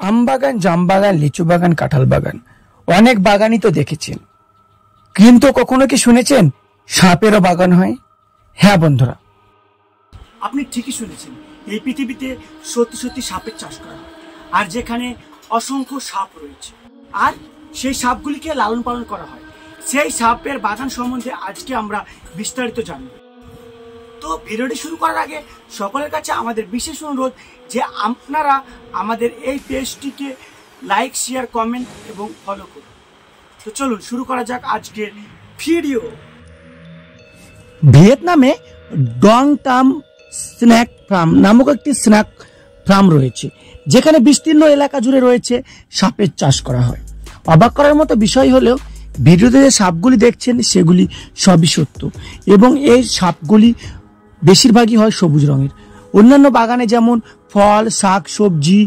আম বাগান, জাম বাগান, লিচু বাগান, কাঁঠাল বাগান, অনেক বাগানই তো দেখেছেন, কিন্তু কখনো কি শুনেছেন সাপেরও বাগান হয়? হ্যাঁ বন্ধুরা, আপনি ঠিকই শুনেছেন। এই পৃথিবীতে সত্যি সত্যি সাপের চাষ করা হয়, আর যেখানে অসংখ্য সাপ রয়েছে আর সেই সাপগুলিকে লালন পালন করা হয়, সেই সাপের বাগান সম্বন্ধে আজকে আমরা বিস্তারিত জানব। তো ভিডিওটি শুরু করার আগে সকলের কাছে আমাদের বিশেষ অনুরোধ যে আপনারা আমাদের এই পেজটিকে লাইক, শেয়ার, কমেন্ট এবং ফলো করুন। তো চলুন শুরু করা যাক আজকের ভিডিও। ভিয়েতনামে ডং টাম স্ন্যাক ফার্ম নামক একটি স্ন্যাক ফার্ম রয়েছে, যেখানে বিস্তীর্ণ এলাকা জুড়ে রয়েছে সাপের চাষ করা হয়। অবাক করার মতো বিষয় হলেও ভিডিওতে যে সাপগুলি দেখছেন সেগুলি সবই সত্য, এবং এই সাপগুলি বেশিরভাগই হয় সবুজ রঙের। অন্যান্য বাগানে যেমন ফল, শাক, সবজি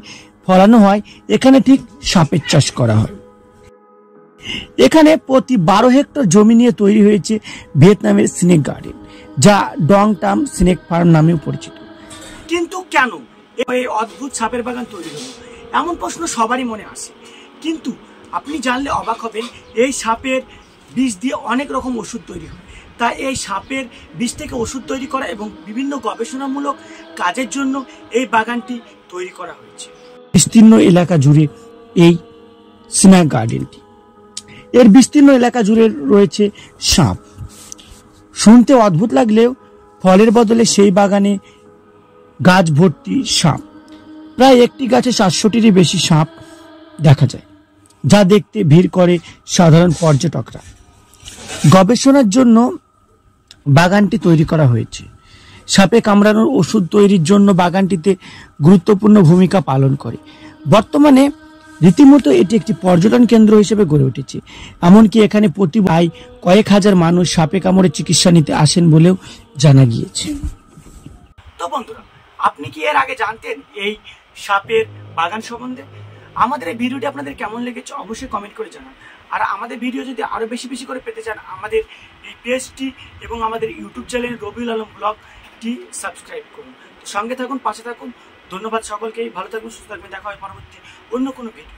ফলানো হয়, এখানে ঠিক সাপের চাষ করা হয়। এখানে প্রতি 12 হেক্টর জমি নিয়ে তৈরি হয়েছে ভিয়েতনামের স্নেক গার্ডেন, যা ডং টাম স্নেক ফার্ম নামেও পরিচিত। কিন্তু কেন এই অদ্ভুত সাপের বাগান তৈরি হলো, এমন প্রশ্ন সবারই মনে আসে। কিন্তু আপনি জানলে অবাক হবেন, এই সাপের বিষ দিয়ে অনেক রকম ওষুধ তৈরি হয়। তাই এই সাপের বিষ থেকে ওষুধ তৈরি করা এবং বিভিন্ন গবেষণামূলক কাজের জন্য এই বাগানটি তৈরি করা হয়েছে। বিস্তীর্ণ এলাকা জুড়ে এই স্নেক গার্ডেনটি, এর বিস্তীর্ণ এলাকা জুড়ে রয়েছে সাপ। শুনতে অদ্ভুত লাগলেও ফলের বদলে সেই বাগানে গাছ ভর্তি সাপ। প্রায় একটি গাছে 700টিরই বেশি সাপ দেখা যায়, যা দেখতে ভিড় করে সাধারণ পর্যটকরা। গবেষণার জন্য বাগানটি তৈরি করা হয়েছে। সাপে কামড়ানোর ওষুধ তৈরির জন্য বাগানটিতে গুরুত্বপূর্ণ ভূমিকা পালন করে। বর্তমানে রীতিমতো এটি একটি পর্যটন কেন্দ্র হিসেবে গড়ে উঠেছে। এমনকি এখানে প্রতি কয়েক হাজার মানুষ সাপে কামড়ে চিকিৎসা নিতে আসেন বলেও জানা গিয়েছে। তো বন্ধুরা, আপনি কি এর আগে জানতেন এই সাপের বাগান সম্বন্ধে? আমাদের এই ভিডিওটি আপনাদের কেমন লেগেছে অবশ্যই কমেন্ট করে জানান। আর আমাদের ভিডিও যদি আরো বেশি বেশি করে পেতে চান, আমাদের এই পেজটি এবং আমাদের ইউটিউব চ্যানেল রবিউল আলম ব্লগটি সাবস্ক্রাইব করুন। সঙ্গে থাকুন, পাশে থাকুন। ধন্যবাদ সকলকে। ভালো থাকুন, সুস্থ থাকবেন। দেখা হয় পরবর্তী অন্য কোনো ভিডিও।